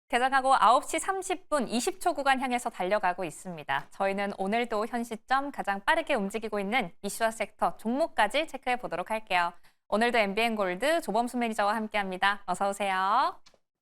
개장하고 9시 30분 20초 구간 향해서 달려가고 있습니다. 저희는 오늘도 현 시점 가장 빠르게 움직이고 있는 이슈와 섹터 종목까지 체크해 보도록 할게요. 오늘도 MBN골드 조범수 매니저와 함께합니다. 어서 오세요.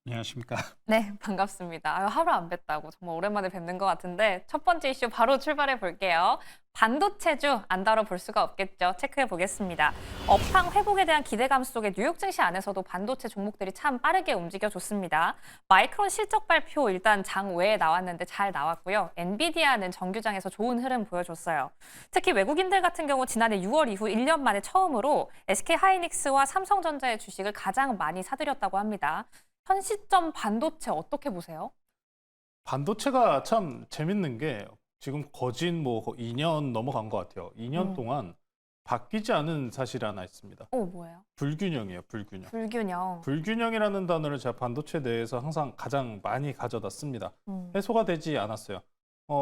안녕하십니까. 네, 반갑습니다. 하루 안 뵀다고 정말 오랜만에 뵙는 것 같은데 첫 번째 이슈 바로 출발해 볼게요. 반도체주 안 다뤄볼 수가 없겠죠. 체크해 보겠습니다. 업황 회복에 대한 기대감 속에 뉴욕 증시 안에서도 반도체 종목들이 참 빠르게 움직여줬습니다. 마이크론 실적 발표 일단 장 외에 나왔는데 잘 나왔고요. 엔비디아는 정규장에서 좋은 흐름 보여줬어요. 특히 외국인들 같은 경우 지난해 6월 이후 1년 만에 처음으로 SK하이닉스와 삼성전자의 주식을 가장 많이 사들였다고 합니다. 현 시점 반도체 어떻게 보세요? 반도체가 참 재밌는 게 지금 거진 뭐 2년 넘어간 것 같아요. 2년 동안 바뀌지 않은 사실이 하나 있습니다. 뭐예요? 불균형이에요, 불균형. 불균형. 불균형이라는 단어를 제가 반도체 내에서 항상 가장 많이 가져다 씁니다. 해소가 되지 않았어요.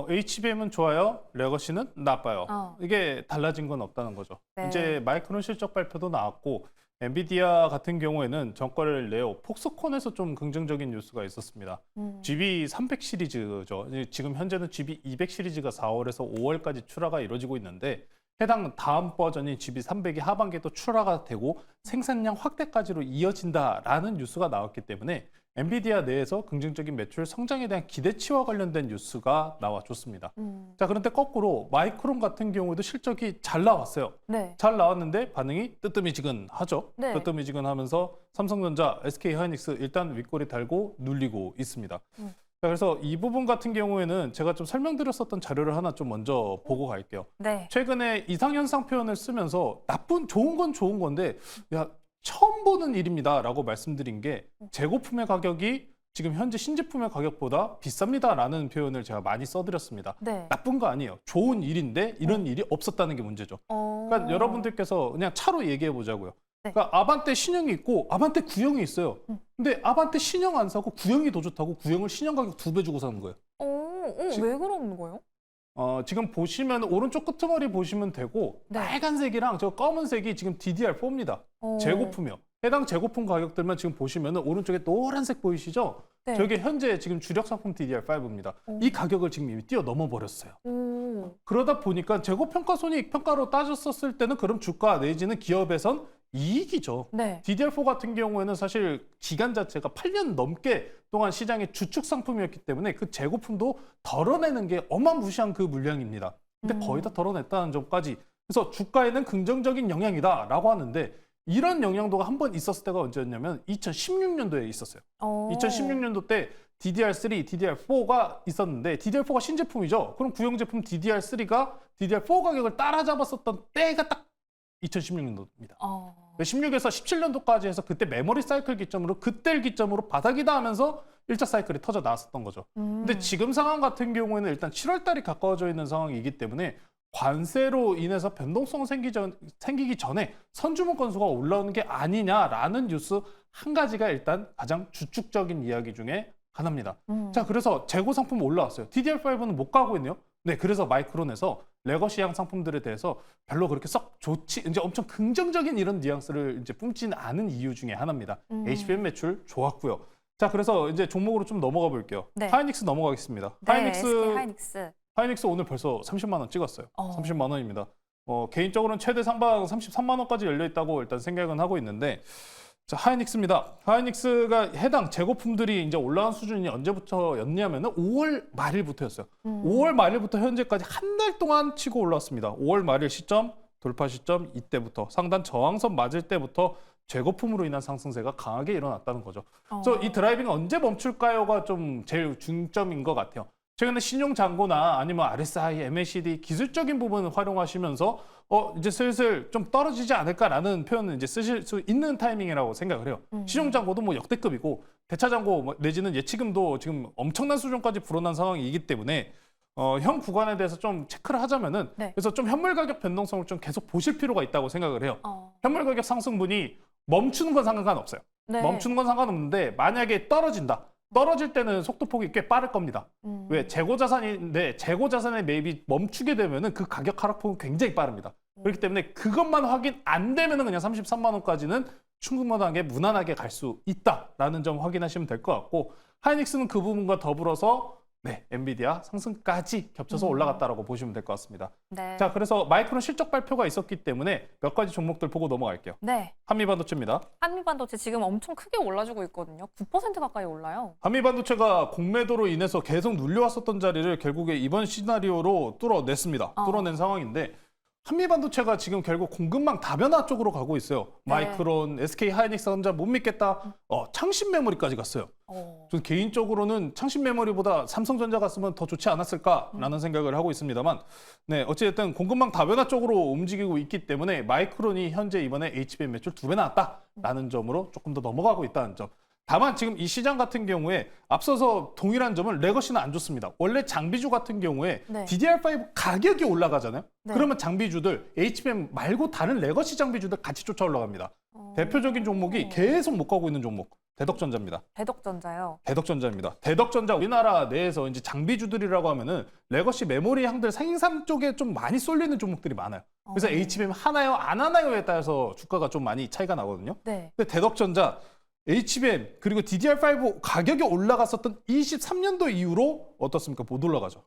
HBM은 좋아요, 레거시는 나빠요. 이게 달라진 건 없다는 거죠. 네. 이제 마이크론 실적 발표도 나왔고 엔비디아 같은 경우에는 전과를 내어 폭스콘에서 좀 긍정적인 뉴스가 있었습니다. GB300 시리즈죠. 지금 현재는 GB200 시리즈가 4월에서 5월까지 출하가 이루어지고 있는데 해당 다음 버전인 GB300이 하반기에 또 출하가 되고 생산량 확대까지로 이어진다라는 뉴스가 나왔기 때문에 엔비디아 내에서 긍정적인 매출 성장에 대한 기대치와 관련된 뉴스가 나와줬습니다. 자, 그런데 거꾸로 마이크론 같은 경우에도 실적이 잘 나왔어요. 네. 잘 나왔는데 반응이 뜨뜨미지근하죠. 네. 뜨뜨미지근하면서 삼성전자, SK하이닉스 일단 윗꼬리 달고 눌리고 있습니다. 자, 그래서 이 부분 같은 경우에는 제가 좀 설명드렸었던 자료를 하나 좀 먼저 보고 갈게요. 네. 최근에 이상현상 표현을 쓰면서 좋은 건 좋은 건데 야, 처음 보는 일입니다라고 말씀드린 게 재고품의 가격이 지금 현재 신제품의 가격보다 비쌉니다라는 표현을 제가 많이 써드렸습니다. 네. 나쁜 거 아니에요. 좋은 일인데 이런 일이 없었다는 게 문제죠. 그러니까 여러분들께서 그냥 차로 얘기해 보자고요. 네. 그러니까 아반떼 신형이 있고 아반떼 구형이 있어요. 근데 아반떼 신형 안 사고 구형이 더 좋다고 구형을 신형 가격 2배 주고 사는 거예요. 왜 그러는 거예요? 지금 보시면 오른쪽 끄트머리 보시면 되고 네. 빨간색이랑 저 검은색이 지금 DDR4입니다. 재고품이요. 해당 재고품 가격들만 지금 보시면 오른쪽에 노란색 보이시죠? 네. 저게 현재 지금 주력 상품 DDR5입니다. 이 가격을 지금 이미 뛰어넘어 버렸어요. 그러다 보니까 재고평가 손익평가로 따졌었을 때는 그럼 주가 내지는 기업에선 이익이죠. 네. DDR4 같은 경우에는 사실 기간 자체가 8년 넘게 동안 시장의 주축 상품이었기 때문에 그 재고품도 덜어내는 게 어마무시한 그 물량입니다. 근데 거의 다 덜어냈다는 점까지. 그래서 주가에는 긍정적인 영향이다 라고 하는데 이런 영향도가 한 번 있었을 때가 언제였냐면 2016년도에 있었어요. 2016년도 때 DDR3, DDR4가 있었는데 DDR4가 신제품이죠. 그럼 구형 제품 DDR3가 DDR4 가격을 따라잡았었던 때가 딱 2016년도입니다. 16에서 17년도까지 해서 그때 메모리 사이클 기점으로 그때를 기점으로 바닥이다 하면서 1차 사이클이 터져 나왔었던 거죠. 근데 지금 상황 같은 경우에는 일단 7월 달이 가까워져 있는 상황이기 때문에 관세로 인해서 변동성 생기기 전에 선주문 건수가 올라오는 게 아니냐라는 뉴스 한 가지가 일단 가장 주축적인 이야기 중에 하나입니다. 자, 그래서 재고 상품 올라왔어요. DDR5는 못 가고 있네요. 네, 그래서 마이크론에서 레거시향 상품들에 대해서 별로 그렇게 썩 좋지, 이제 엄청 긍정적인 이런 뉘앙스를 이제 뿜지는 않은 이유 중에 하나입니다. HBM 매출 좋았고요. 자, 그래서 이제 종목으로 좀 넘어가 볼게요. 네. 하이닉스 넘어가겠습니다. 네, SK하이닉스. 하이닉스 오늘 벌써 30만 원 찍었어요. 30만 원입니다. 개인적으로는 최대 상방 33만 원까지 열려 있다고 일단 생각은 하고 있는데, 자, 하이닉스입니다. 하이닉스가 해당 재고품들이 이제 올라온 수준이 언제부터였냐면은 5월 말일부터였어요. 5월 말일부터 현재까지 한 달 동안 치고 올라왔습니다. 5월 말일 시점, 돌파 시점 이때부터 상단 저항선 맞을 때부터 재고품으로 인한 상승세가 강하게 일어났다는 거죠. 그래서 이 드라이빙 언제 멈출까요가 좀 제일 중점인 것 같아요. 최근에 신용잔고나 아니면 RSI, MACD 기술적인 부분을 활용하시면서 이제 슬슬 좀 떨어지지 않을까라는 표현을 이제 쓰실 수 있는 타이밍이라고 생각을 해요. 신용잔고도 뭐 역대급이고 대차잔고 내지는 예치금도 지금 엄청난 수준까지 불어난 상황이기 때문에 현 구간에 대해서 좀 체크를 하자면은 네. 그래서 좀 현물 가격 변동성을 좀 계속 보실 필요가 있다고 생각을 해요. 현물 가격 상승분이 멈추는 건 상관없어요. 네. 멈추는 건 상관없는데 만약에 떨어진다. 떨어질 때는 속도폭이 꽤 빠를 겁니다. 왜? 재고 자산인데 재고 자산의 매입이 멈추게 되면은 그 가격 하락폭은 굉장히 빠릅니다. 그렇기 때문에 그것만 확인 안 되면은 그냥 33만 원까지는 충분하게 무난하게 갈 수 있다라는 점 확인하시면 될 것 같고 하이닉스는 그 부분과 더불어서 네, 엔비디아 상승까지 겹쳐서 올라갔다라고 보시면 될 것 같습니다. 네. 자, 그래서 마이크론 실적 발표가 있었기 때문에 몇 가지 종목들 보고 넘어갈게요. 네. 한미반도체입니다. 한미반도체 지금 엄청 크게 올라주고 있거든요. 9% 가까이 올라요. 한미반도체가 공매도로 인해서 계속 눌려왔었던 자리를 결국에 이번 시나리오로 뚫어냈습니다. 뚫어낸 상황인데 한미반도체가 지금 결국 공급망 다변화 쪽으로 가고 있어요. 네. 마이크론, SK 하이닉스 혼자 못 믿겠다. 창신 메모리까지 갔어요. 저는 개인적으로는 창신 메모리보다 삼성전자 갔으면 더 좋지 않았을까라는 생각을 하고 있습니다만, 네, 어찌됐든 공급망 다변화 쪽으로 움직이고 있기 때문에 마이크론이 현재 이번에 HBM 매출 2배 나왔다라는 점으로 조금 더 넘어가고 있다는 점. 다만 지금 이 시장 같은 경우에 앞서서 동일한 점은 레거시는 안 좋습니다. 원래 장비주 같은 경우에 네. DDR5 가격이 올라가잖아요. 네. 그러면 장비주들 HBM 말고 다른 레거시 장비주들 같이 쫓아 올라갑니다. 대표적인 종목이 계속 못 가고 있는 종목 대덕전자입니다. 대덕전자요. 대덕전자입니다. 대덕전자 우리나라 내에서 이제 장비주들이라고 하면은 레거시 메모리 향들 생산 쪽에 좀 많이 쏠리는 종목들이 많아요. 그래서 HBM 하나요 안 하나요에 따라서 주가가 좀 많이 차이가 나거든요. 네. 근데 대덕전자 HBM 그리고 DDR5 가격이 올라갔었던 23년도 이후로 어떻습니까? 못 올라가죠.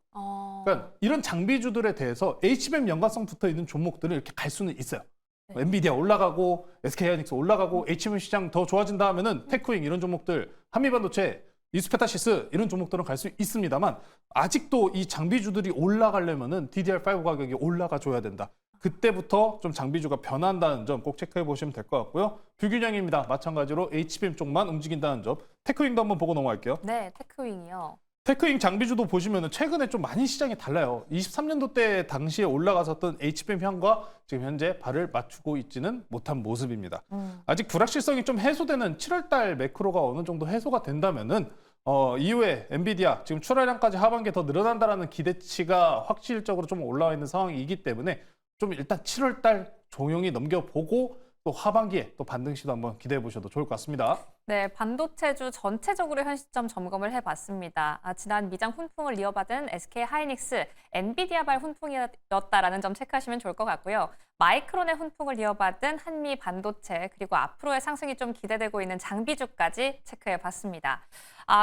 그러니까 이런 장비주들에 대해서 HBM 연관성 붙어 있는 종목들을 이렇게 갈 수는 있어요. 네. 엔비디아 올라가고 SK 하이닉스 올라가고 HBM 시장 더 좋아진다 하면은 테크윙 이런 종목들, 한미반도체, 이스페타시스 이런 종목들은 갈 수 있습니다만 아직도 이 장비주들이 올라가려면은 DDR5 가격이 올라가 줘야 된다. 그때부터 좀 장비주가 변한다는 점 꼭 체크해 보시면 될 것 같고요. 불균형입니다. 마찬가지로 HBM 쪽만 움직인다는 점. 테크윙도 한번 보고 넘어갈게요. 네, 테크윙이요. 테크윙 장비주도 보시면은 최근에 좀 많이 시장이 달라요. 23년도 때 당시에 올라갔었던 HBM 향과 지금 현재 발을 맞추고 있지는 못한 모습입니다. 아직 불확실성이 좀 해소되는 7월달 매크로가 어느 정도 해소가 된다면은 이후에 엔비디아 지금 출하량까지 하반기에 더 늘어난다라는 기대치가 확실적으로 좀 올라와 있는 상황이기 때문에 좀 일단 7월달 조용히 넘겨보고 또 하반기에 또 반등 시도 한번 기대해 보셔도 좋을 것 같습니다. 네, 반도체주 전체적으로 현 시점 점검을 해봤습니다. 지난 미장 훈풍을 이어받은 SK 하이닉스, 엔비디아발 훈풍이었다라는 점 체크하시면 좋을 것 같고요. 마이크론의 훈풍을 이어받은 한미 반도체, 그리고 앞으로의 상승이 좀 기대되고 있는 장비주까지 체크해봤습니다.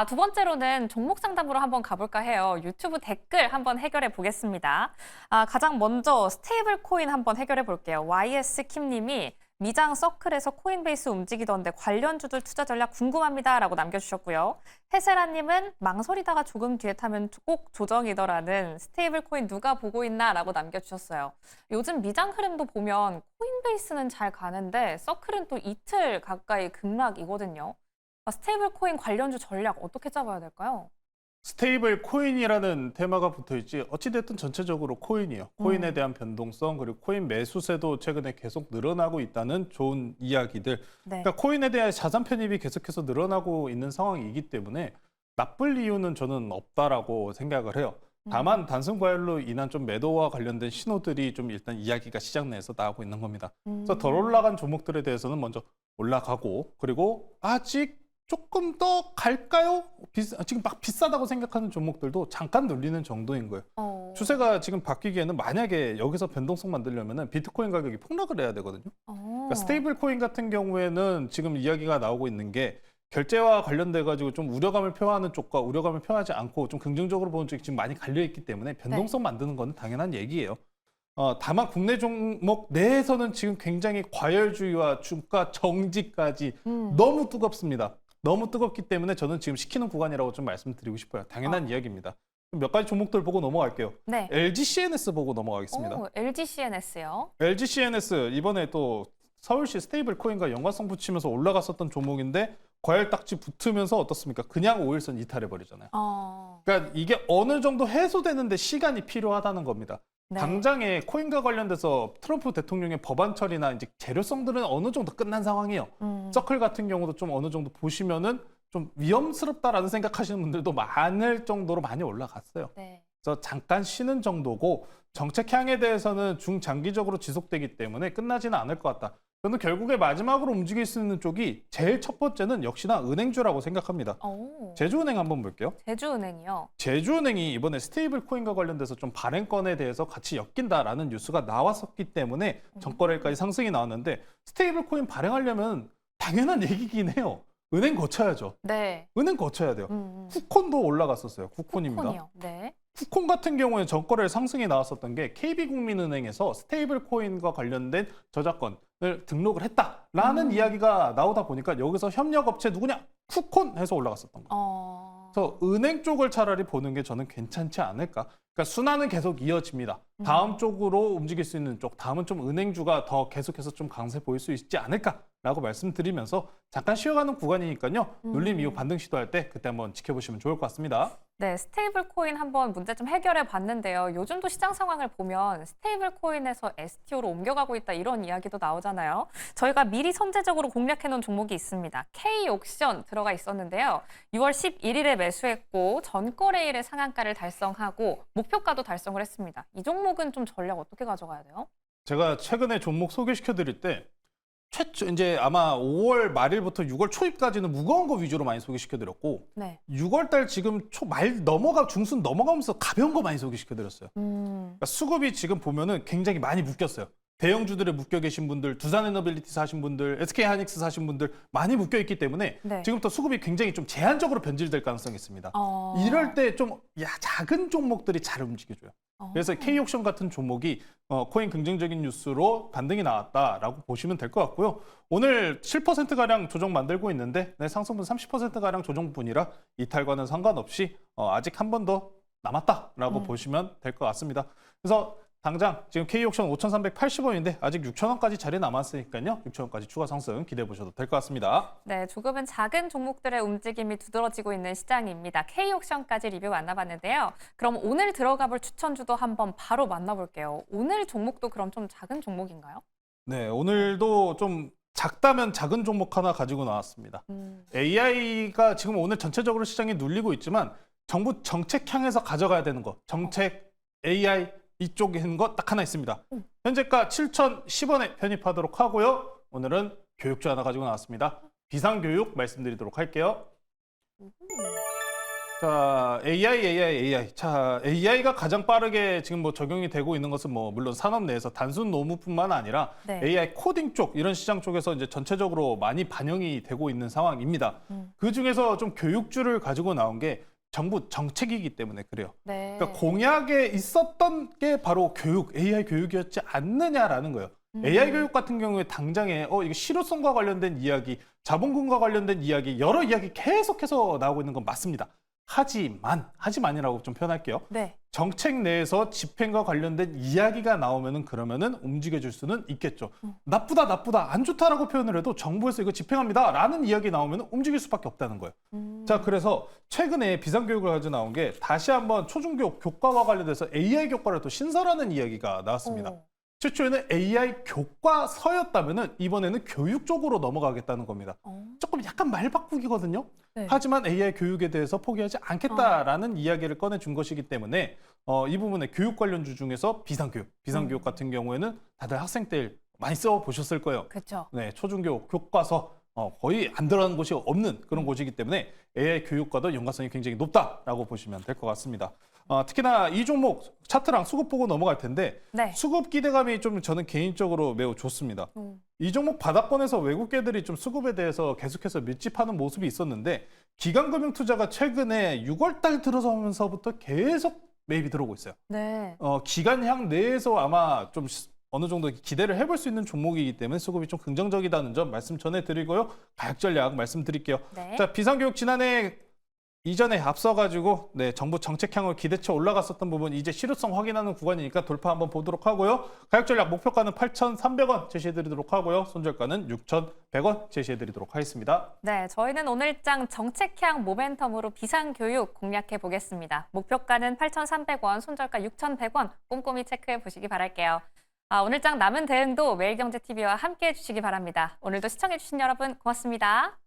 두 번째로는 종목 상담으로 한번 가볼까 해요. 유튜브 댓글 한번 해결해 보겠습니다. 가장 먼저 스테이블 코인 한번 해결해 볼게요. YS킴님이 미장 서클에서 코인베이스 움직이던데 관련주들 투자 전략 궁금합니다라고 남겨주셨고요. 해세라님은 망설이다가 조금 뒤에 타면 꼭 조정이더라는 스테이블 코인 누가 보고 있나라고 남겨주셨어요. 요즘 미장 흐름도 보면 코인베이스는 잘 가는데 서클은 또 이틀 가까이 급락이거든요. 스테이블 코인 관련주 전략 어떻게 잡아야 될까요? 스테이블 코인이라는 테마가 붙어 있지 어찌됐든 전체적으로 코인이에요. 코인에 대한 변동성 그리고 코인 매수세도 최근에 계속 늘어나고 있다는 좋은 이야기들. 네. 그러니까 코인에 대한 자산 편입이 계속해서 늘어나고 있는 상황이기 때문에 나쁠 이유는 저는 없다라고 생각을 해요. 다만 단순 과열로 인한 좀 매도와 관련된 신호들이 좀 일단 이야기가 시장 내에서 나오고 있는 겁니다. 그래서 덜 올라간 종목들에 대해서는 먼저 올라가고 그리고 아직 조금 더 갈까요? 지금 막 비싸다고 생각하는 종목들도 잠깐 눌리는 정도인 거예요. 추세가 지금 바뀌기에는 만약에 여기서 변동성 만들려면 비트코인 가격이 폭락을 해야 되거든요. 그러니까 스테이블 코인 같은 경우에는 지금 이야기가 나오고 있는 게 결제와 관련돼 가지고 좀 우려감을 표하는 쪽과 우려감을 표하지 않고 좀 긍정적으로 보는 쪽이 지금 많이 갈려 있기 때문에 변동성 만드는 건 당연한 얘기예요. 다만 국내 종목 내에서는 지금 굉장히 과열주의와 주가 정지까지 너무 뜨겁습니다. 너무 뜨겁기 때문에 저는 지금 시키는 구간이라고 좀 말씀드리고 싶어요. 당연한 이야기입니다. 몇 가지 종목들 보고 넘어갈게요. 네. LG CNS 보고 넘어가겠습니다. LG CNS요. LG CNS 이번에 또 서울시 스테이블 코인과 연관성 붙이면서 올라갔었던 종목인데 과열 딱지 붙으면서 어떻습니까? 그냥 5일선 이탈해 버리잖아요. 그러니까 이게 어느 정도 해소되는데 시간이 필요하다는 겁니다. 네. 당장에 코인과 관련돼서 트럼프 대통령의 법안 처리나 이제 재료성들은 어느 정도 끝난 상황이에요. 서클 같은 경우도 좀 어느 정도 보시면은 좀 위험스럽다라는 생각하시는 분들도 많을 정도로 많이 올라갔어요. 네. 그래서 잠깐 쉬는 정도고 정책 향에 대해서는 중장기적으로 지속되기 때문에 끝나지는 않을 것 같다. 저는 결국에 마지막으로 움직일 수 있는 쪽이 제일 첫 번째는 역시나 은행주라고 생각합니다. 제주은행 한번 볼게요. 제주은행이요. 제주은행이 이번에 스테이블 코인과 관련돼서 좀 발행건에 대해서 같이 엮인다라는 뉴스가 나왔었기 때문에 전거래일까지 상승이 나왔는데 스테이블 코인 발행하려면 당연한 얘기긴 해요. 은행 거쳐야죠. 네. 은행 거쳐야 돼요. 쿠콘도 올라갔었어요. 쿠콘입니다. 쿠폰이요. 네. 쿠콘 같은 경우에 전거래 상승이 나왔었던 게 KB국민은행에서 스테이블 코인과 관련된 저작권을 등록을 했다라는 이야기가 나오다 보니까 여기서 협력업체 누구냐? 쿠콘 해서 올라갔었던 거예요. 그래서 은행 쪽을 차라리 보는 게 저는 괜찮지 않을까. 그러니까 순환은 계속 이어집니다. 다음 쪽으로 움직일 수 있는 쪽, 다음은 좀 은행주가 더 계속해서 좀 강세 보일 수 있지 않을까라고 말씀드리면서 잠깐 쉬어가는 구간이니까요. 눌림 이후 반등 시도할 때 그때 한번 지켜보시면 좋을 것 같습니다. 네, 스테이블 코인 한번 문제 좀 해결해 봤는데요. 요즘도 시장 상황을 보면 스테이블 코인에서 STO로 옮겨가고 있다 이런 이야기도 나오잖아요. 저희가 미리 선제적으로 공략해 놓은 종목이 있습니다. K옥션 들어가 있었는데요. 6월 11일에 매수했고 전거래일에 상한가를 달성하고 목표가도 달성을 했습니다. 이 종목은 좀 전략 어떻게 가져가야 돼요? 제가 최근에 종목 소개시켜 드릴 때 최초 이제 아마 5월 말일부터 6월 초입까지는 무거운 거 위주로 많이 소개시켜 드렸고 네. 6월 달 지금 초 말 중순 넘어가면서 가벼운 거 많이 소개시켜 드렸어요. 그러니까 수급이 지금 보면은 굉장히 많이 묶였어요. 대형주들에 묶여 계신 분들, 두산에너빌리티 사신 분들, SK하이닉스 사신 분들 많이 묶여 있기 때문에 네. 지금부터 수급이 굉장히 좀 제한적으로 변질될 가능성이 있습니다. 이럴 때 좀 작은 종목들이 잘 움직여줘요. 그래서 K옥션 같은 종목이 코인 긍정적인 뉴스로 반등이 나왔다라고 보시면 될 것 같고요. 오늘 7%가량 조정 만들고 있는데 상승분 30%가량 조정분이라 이탈과는 상관없이 아직 한 번 더 남았다라고 보시면 될 것 같습니다. 그래서 당장 지금 K옥션 5,380원인데 아직 6,000원까지 자리 남았으니까요. 6,000원까지 추가 상승 기대해 보셔도 될 것 같습니다. 네, 조금은 작은 종목들의 움직임이 두드러지고 있는 시장입니다. K옥션까지 리뷰 만나봤는데요. 그럼 오늘 들어가 볼 추천주도 한번 바로 만나볼게요. 오늘 종목도 그럼 좀 작은 종목인가요? 네, 오늘도 좀 작다면 작은 종목 하나 가지고 나왔습니다. AI가 지금 오늘 전체적으로 시장에 눌리고 있지만 정부 정책 향해서 가져가야 되는 거, 정책, AI 이쪽에 있는 거 딱 하나 있습니다. 현재가 7,010원에 편입하도록 하고요. 오늘은 교육주 하나 가지고 나왔습니다. 비상교육 말씀드리도록 할게요. 자, AI. 자, AI가 가장 빠르게 지금 뭐 적용이 되고 있는 것은 뭐 물론 산업 내에서 단순 노무뿐만 아니라 네. AI 코딩 쪽 이런 시장 쪽에서 이제 전체적으로 많이 반영이 되고 있는 상황입니다. 그 중에서 좀 교육주를 가지고 나온 게 정부 정책이기 때문에 그래요. 네. 그러니까 공약에 있었던 게 바로 교육, AI 교육이었지 않느냐라는 거예요. AI 교육 같은 경우에 당장에 이게 실효성과 관련된 이야기, 자본금과 관련된 이야기, 여러 이야기 계속해서 나오고 있는 건 맞습니다. 하지만이라고 좀 표현할게요. 네. 정책 내에서 집행과 관련된 이야기가 나오면은 그러면은 움직여줄 수는 있겠죠. 나쁘다, 안 좋다라고 표현을 해도 정부에서 이거 집행합니다라는 이야기 나오면은 움직일 수밖에 없다는 거예요. 자, 그래서 최근에 비상교육을 가지고 나온 게 다시 한번 초중교 교과와 관련돼서 AI 교과를 또 신설하는 이야기가 나왔습니다. 최초에는 AI 교과서였다면은 이번에는 교육 쪽으로 넘어가겠다는 겁니다. 조금 약간 말 바꾸기거든요. 네. 하지만 AI 교육에 대해서 포기하지 않겠다라는 이야기를 꺼내준 것이기 때문에 이 부분에 교육 관련주 중에서 비상교육 같은 경우에는 다들 학생 때 많이 써보셨을 거예요. 그렇죠. 네, 초중교 교과서 거의 안 들어가는 곳이 없는 그런 곳이기 때문에 AI 교육과도 연관성이 굉장히 높다라고 보시면 될 것 같습니다. 특히나 이 종목 차트랑 수급 보고 넘어갈 텐데 네. 수급 기대감이 좀 저는 개인적으로 매우 좋습니다. 이 종목 바닥권에서 외국계들이 좀 수급에 대해서 계속해서 밀집하는 모습이 있었는데 기관금융투자가 최근에 6월 달 들어서면서부터 계속 매입이 들어오고 있어요. 네. 기관향 내에서 아마 좀 어느 정도 기대를 해볼 수 있는 종목이기 때문에 수급이 좀 긍정적이다는 점 말씀 전해드리고요. 가격 전략 말씀드릴게요. 네. 자, 비상교육 지난해 이전에 앞서가지고 정부 정책향으로 기대치 올라갔었던 부분 이제 실효성 확인하는 구간이니까 돌파 한번 보도록 하고요. 가격 전략 목표가는 8,300원 제시해드리도록 하고요. 손절가는 6,100원 제시해드리도록 하겠습니다. 네, 저희는 오늘장 정책향 모멘텀으로 비상교육 공략해 보겠습니다. 목표가는 8,300원, 손절가 6,100원 꼼꼼히 체크해 보시기 바랄게요. 오늘장 남은 대응도 매일경제TV와 함께 해주시기 바랍니다. 오늘도 시청해주신 여러분 고맙습니다.